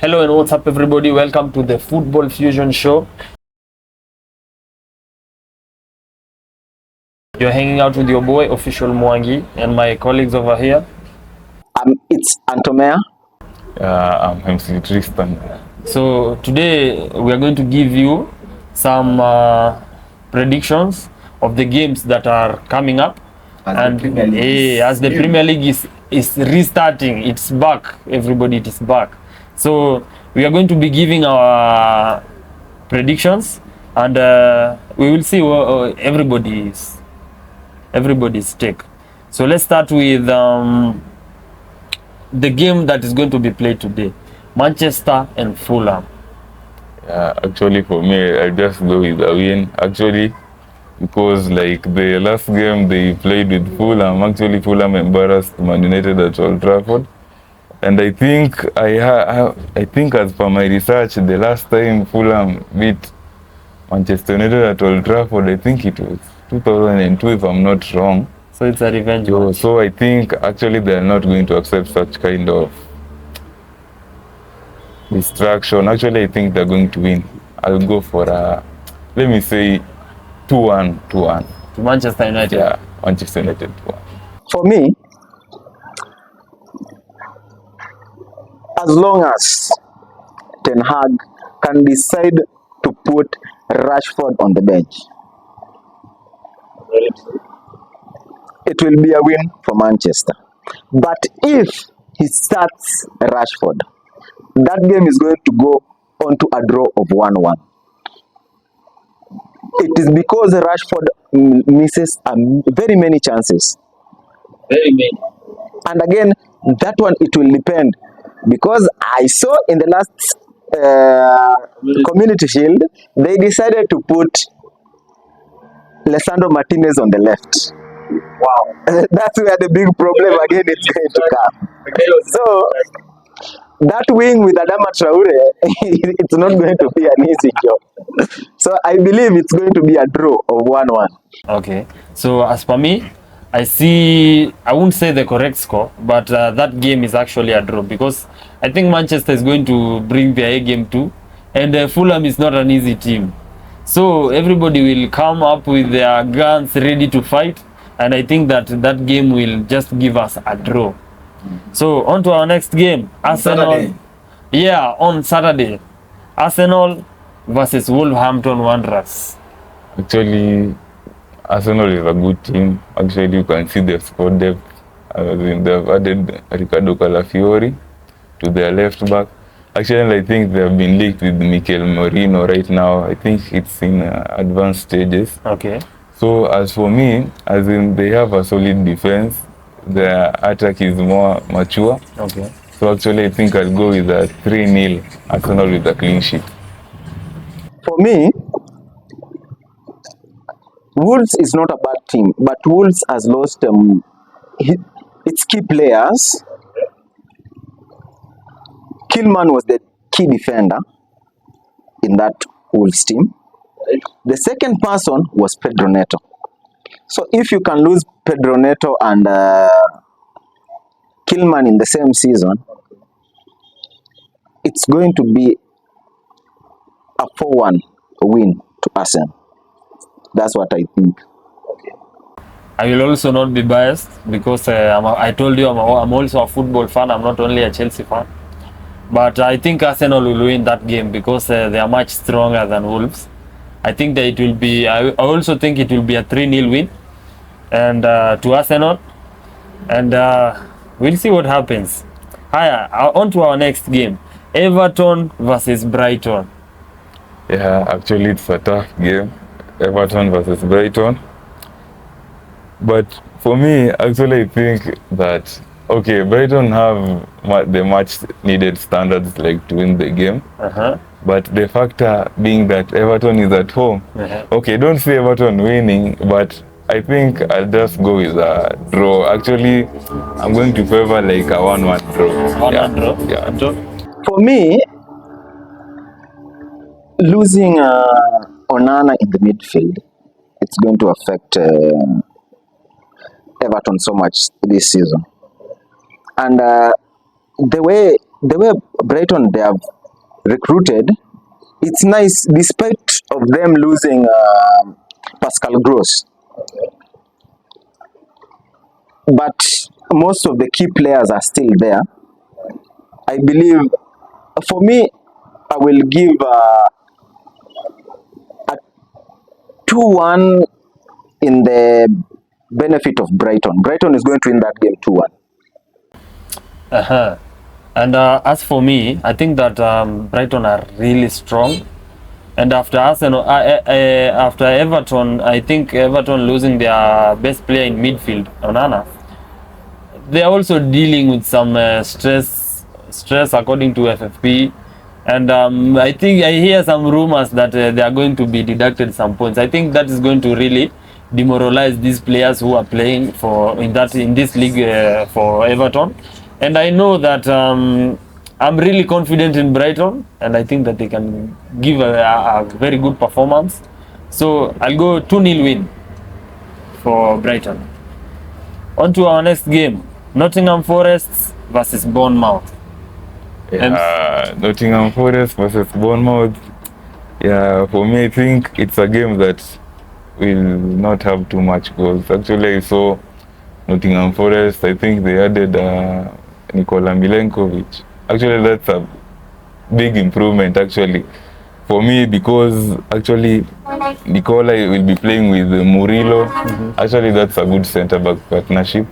Hello and what's up everybody, welcome to the Football Fusion Show. You're hanging out with your boy Official Mwangi and my colleagues over here. It's Antomea. I'm MC Tristan. So today we are going to give you some predictions of the games that are coming up. As the Premier League is restarting, it's back, everybody, it is back. So we are going to be giving our predictions and we will see what everybody's take. So let's start with the game that is going to be played today, Manchester and Fulham. Actually for me, I just go with a win. Actually, because like the last game they played with Fulham, actually Fulham embarrassed Man United at Old Trafford. And I think I think as per my research, the last time Fulham beat Manchester United at Old Trafford, I think it was 2002 if I'm not wrong. So it's a revenge match. So I think actually they are not going to accept such kind of distraction. Actually, I think they're going to win. I'll go for let me say 2-1. To Manchester United. Yeah, Manchester United 2-1. For me, as long as Ten Hag can decide to put Rashford on the bench, it will be a win for Manchester. But if he starts Rashford, that game is going to go on to a draw of 1-1. It is because Rashford misses very many chances. Very many. And again, that one, it will depend. Because I saw in the last Community Shield, they decided to put Lisandro Martinez on the left. Wow. That's where the big problem again is going to come. So, that wing with Adama Traore, it's not going to be an easy job. So, I believe it's going to be a draw of 1-1. Okay. So, as for me, I won't say the correct score, but that game is actually a draw because I think Manchester is going to bring their A game too, and Fulham is not an easy team. So everybody will come up with their guns ready to fight, and I think that game will just give us a draw. So on to our next game, Arsenal. Saturday. Yeah, on Saturday, Arsenal versus Wolverhampton Wanderers. Actually, Arsenal is a good team. Actually, you can see their squad depth. They've added Ricardo Calafiori to their left back. Actually, I think they have been linked with Mikel Merino right now. I think it's in advanced stages. Okay. So as for me, as in they have a solid defense. Their attack is more mature. Okay. So actually, I think I'll go with a 3-0 Arsenal with a clean sheet. For me, Wolves is not a bad team, but Wolves has lost its key players. Kilman was the key defender in that Wolves team. The second person was Pedro Neto. So if you can lose Pedro Neto and Kilman in the same season, it's going to be a 4-1 win to Arsenal. That's what I think. I will also not be biased because I told you I'm also a football fan. I'm not only a Chelsea fan. But I think Arsenal will win that game because they are much stronger than Wolves. I think that it will be. I also think it will be a 3-0 win, and to Arsenal, and we'll see what happens. On to our next game, Everton versus Brighton. Yeah, actually it's a tough game, Everton versus Brighton. But for me, actually I think that, okay, Brighton have the much needed standards like to win the game. But the factor being that Everton is at home. Okay, don't say Everton winning, but I think I'll just go with a draw. Actually, I'm going to favor like a 1-1 draw. 1-1 draw? Yeah. For me, losing Onana in the midfield, it's going to affect Everton so much this season. And the way the way Brighton they have recruited, it's nice despite of them losing Pascal Gross. But most of the key players are still there. I believe, for me, I will give a 2-1 in the benefit of Brighton. Brighton is going to win that game 2-1. And as for me, I think that Brighton are really strong. And after Arsenal, after Everton, I think Everton losing their best player in midfield, Onana, they are also dealing with some stress according to FFP. And I think I hear some rumors that they are going to be deducted some points. I think that is going to really demoralize these players who are playing in this league for Everton. And I know that I'm really confident in Brighton, and I think that they can give a very good performance. So I'll go 2-0 win for Brighton. On to our next game, Nottingham Forest versus Bournemouth. Nottingham Forest versus Bournemouth. Yeah, for me, I think it's a game that will not have too much goals. Actually, I saw Nottingham Forest, I think they added Nikola Milenkovic. Actually, that's a big improvement, actually, for me, because actually Nikola will be playing with Murillo. Actually, that's a good centre-back partnership.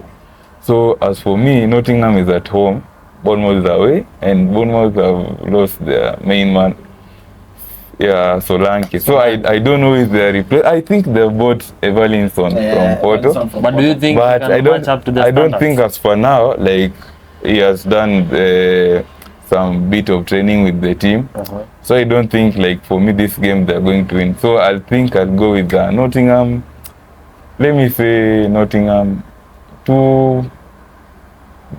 So, as for me, Nottingham is at home, Bournemouth is away, and Bournemouth have lost their main man, Solanke. So I don't know if they are replaced. I think they bought Evalinson from Porto. But do you think but he can match up to the I don't standards? think as for now, like, he has done some bit of training with the team. So I don't think, like, for me, this game they're going to win. So I think I'll go with Nottingham. Let me say Nottingham 2,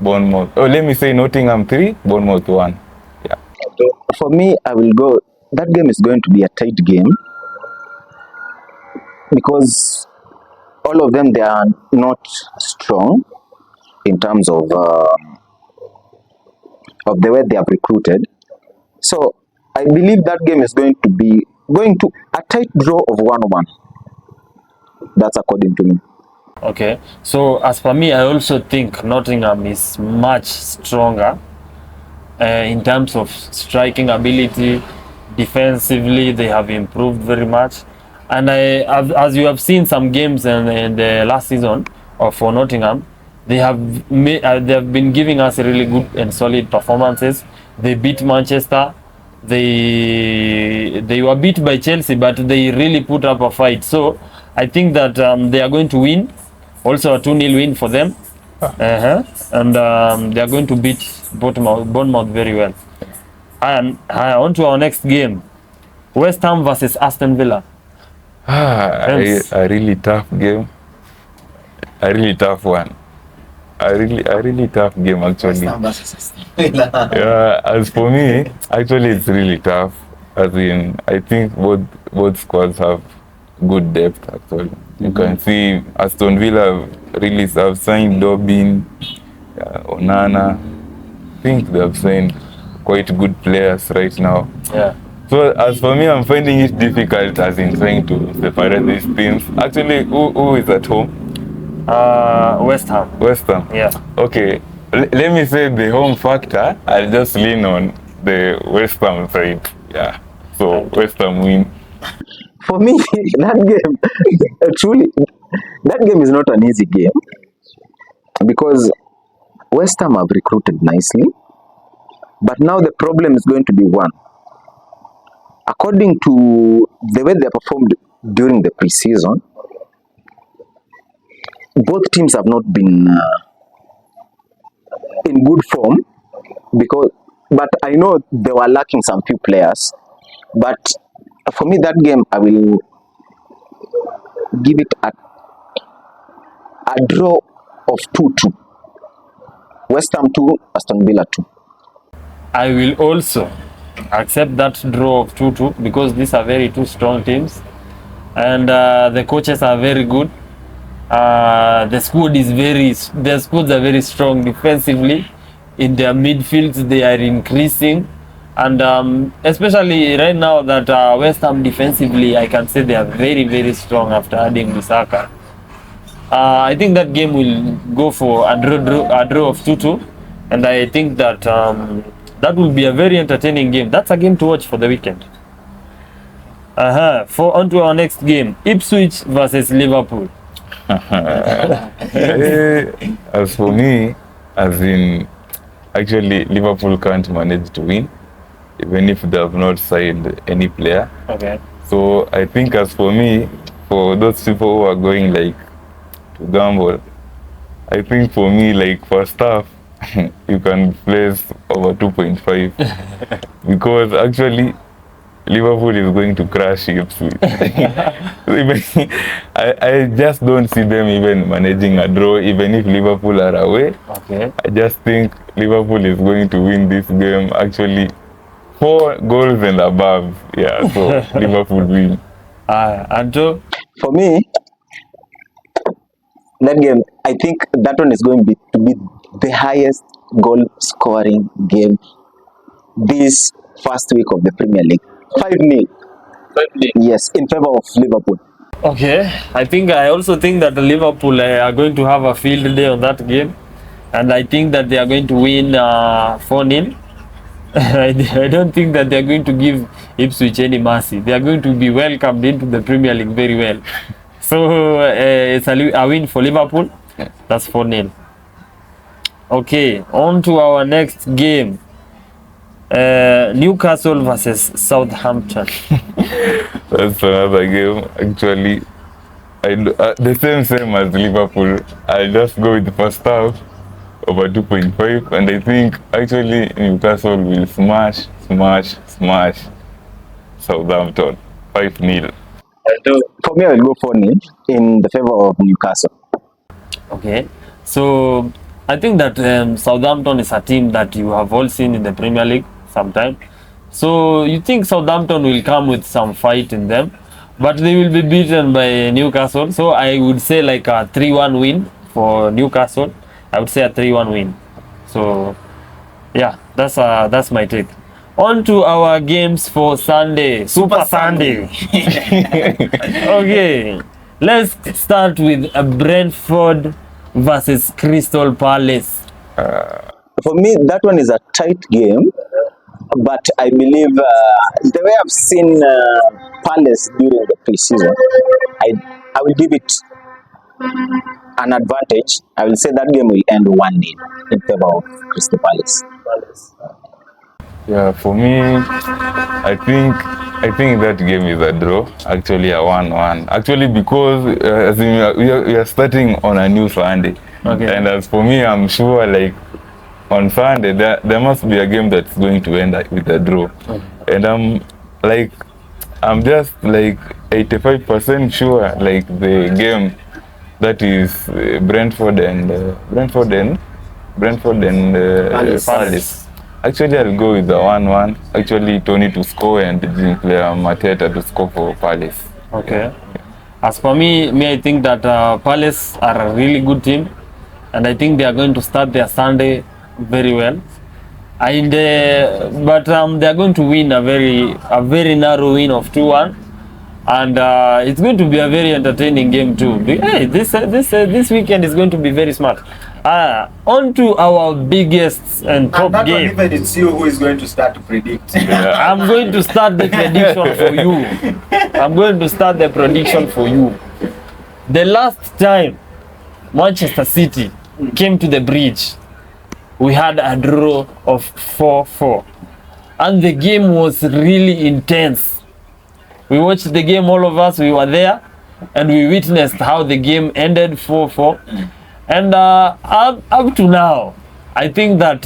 Bournemouth. Oh, let me say Nottingham 3, Bournemouth 1. Yeah. For me, I will go. That game is going to be a tight game because all of them, they are not strong in terms of the way they have recruited. So I believe that game is going to a tight draw of 1-1. That's according to me. Okay, so as for me, I also think Nottingham is much stronger in terms of striking ability. Defensively, they have improved very much. And as you have seen some games in the last season for Nottingham, they have been giving us really good and solid performances. They beat Manchester. They were beat by Chelsea, but they really put up a fight. So I think that they are going to win. Also a 2-0 win for them. And they are going to beat Bournemouth very well. And on to our next game, West Ham versus Aston Villa. A really tough game. A really tough one. A really tough game, actually. Yeah, as for me, actually it's really tough. As in, I think both squads have good depth, actually. You can see Aston Villa have signed Dobbin, Onana. I think they have signed quite good players right now. Yeah. So as for me, I'm finding it difficult as in trying to separate these teams. Actually, who is at home? West Ham. West Ham. Yeah. Okay. Let me say the home factor. I'll just lean on the West Ham side. Yeah. So West Ham win. For me, that game is not an easy game because West Ham have recruited nicely. But now the problem is going to be one. According to the way they performed during the preseason, both teams have not been in good form but I know they were lacking some few players. But for me, that game, I will give it a draw of 2-2. West Ham 2, Aston Villa 2. I will also accept that draw of 2-2 because these are two strong teams, and the coaches are very good. The squads are very strong defensively. in their midfields, they are increasing. And especially right now that West Ham defensively, I can say they are very, very strong after adding Bissaka. I think that game will go for a draw of 2-2. And I think that that will be a very entertaining game. That's a game to watch for the weekend. For on to our next game, Ipswich versus Liverpool. As for me, as in, actually Liverpool can't manage to win, even if they have not signed any player. Okay. So I think as for me, for those people who are going like to gamble, I think for me, like first half, you can place over 2.5 because actually Liverpool is going to crash Ipswich. I just don't see them even managing a draw, even if Liverpool are away. Okay. I just think Liverpool is going to win this game. Actually, 4 goals and above. Yeah, so Liverpool win. Anto? For me, that game, I think that one is going to be the highest goal scoring game this first week of the Premier League. 5-0. Yes, in favor of Liverpool. Okay, I also think that the Liverpool are going to have a field day on that game, and I think that they are going to win 4-0. I don't think that they are going to give Ipswich any mercy. They are going to be welcomed into the Premier League very well. So it's a win for Liverpool. That's 4-0. Okay, on to our next game. Newcastle versus Southampton. That's another game. Actually, the same as Liverpool. I just go with the first half over 2.5, and I think actually Newcastle will smash Southampton 5-0. For me, I will go 4-0 in the favor of Newcastle. Okay, so I think that Southampton is a team that you have all seen in the Premier League sometime. So you think Southampton will come with some fight in them, but they will be beaten by Newcastle. So I would say like a 3-1 win for Newcastle. I would say a 3-1 win. So yeah, that's my take. On to our games for Sunday, Super Sunday. Okay, let's start with a Brentford versus Crystal Palace. For me, that one is a tight game, but I believe the way I've seen Palace during the preseason, I will give it an advantage. I will say that game will end 1-0 in favor of Crystal Palace. Yeah, for me, I think that game is a draw. Actually, a 1-1. Actually, because as in, we are starting on a new Sunday, Okay. and as for me, I'm sure like on Sunday there must be a game that's going to end with a draw, and I'm just like 85% sure like the game that is Brentford and Palace. Actually, I'll go with the 1-1. Actually, Tony to score and Mateta to score for Palace. Okay. As for me, I think that Palace are a really good team, and I think they are going to start their Sunday very well. And but they are going to win a very narrow win of 2-1, and it's going to be a very entertaining game too. Hey, this weekend is going to be very smart. On to our biggest and top that game. one, even it's you who is going to start to predict. I'm going to start the prediction for you. I'm going to start the prediction for you. The last time Manchester City came to the bridge, we had a draw of 4-4. And the game was really intense. We watched the game, all of us, we were there, and we witnessed how the game ended 4-4. And up to now, I think that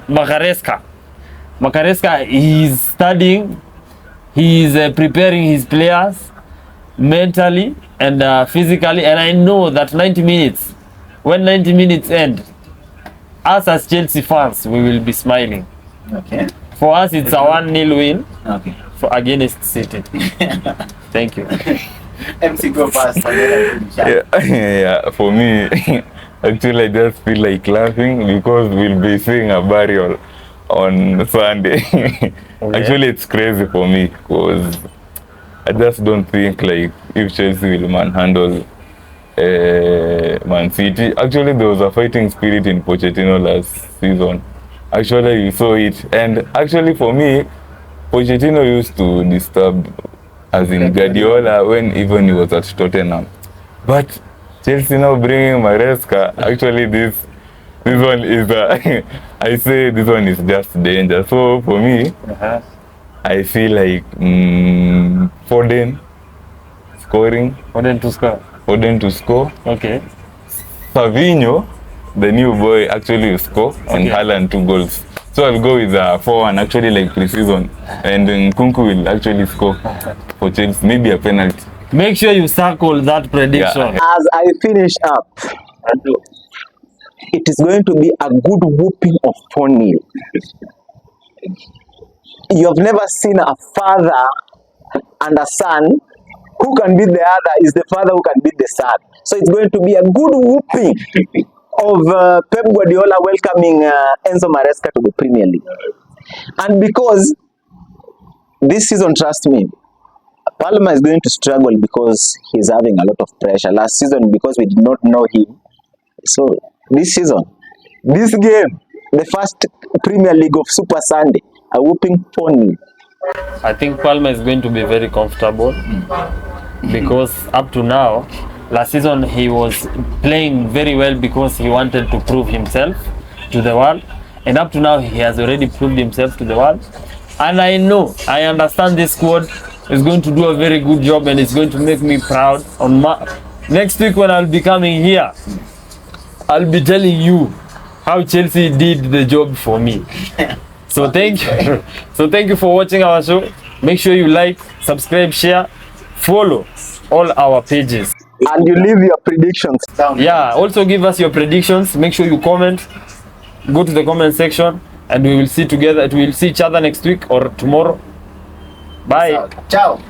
Macaresca, is studying, he is preparing his players mentally and physically, and I know that 90 minutes, when 90 minutes end, us as Chelsea fans, we will be smiling. Okay. For us, it's a 1-0 win Okay. against City. Thank you. MC go past. Yeah, for me, Actually, I just feel like laughing because we'll be seeing a burial on Sunday. Okay. Actually, it's crazy for me because I just don't think like if Chelsea will manhandle Man City. Actually, there was a fighting spirit in Pochettino last season. Actually, you saw it, and actually for me, Pochettino used to disturb, as in Guardiola, when even he was at Tottenham. But Chelsea now bringing Maresca. Actually, this one is I say this one is just danger. So for me, I feel like Foden scoring. Foden to score. Foden to score. Okay. Savinho, the new boy, actually will score, and Haaland 2 goals. So I'll go with 4-1, actually like pre-season. And then Kunku will actually score for Chelsea, maybe a penalty. Make sure you circle that prediction. Yeah. As I finish up, it is going to be a good whooping of 4-0. You have never seen a father and a son who can beat the other is the father who can beat the son. So it's going to be a good whooping of Pep Guardiola welcoming Enzo Maresca to the Premier League. And because this season, trust me, Palmer is going to struggle because he's having a lot of pressure. Last season, because we did not know him. So this season, this game, the first Premier League of Super Sunday, a whooping 4-0. I think Palmer is going to be very comfortable because up to now, last season he was playing very well because he wanted to prove himself to the world, and up to now he has already proved himself to the world. And I understand this squad is going to do a very good job, and it's going to make me proud. On next week when I'll be coming here, I'll be telling you how Chelsea did the job for me. So thank you. So thank you for watching our show. Make sure you like, subscribe, share, follow all our pages. And you leave your predictions down. Yeah, also give us your predictions. Make sure you comment. Go to the comment section, and we will see together. We will see each other next week or tomorrow. Bye. Ciao.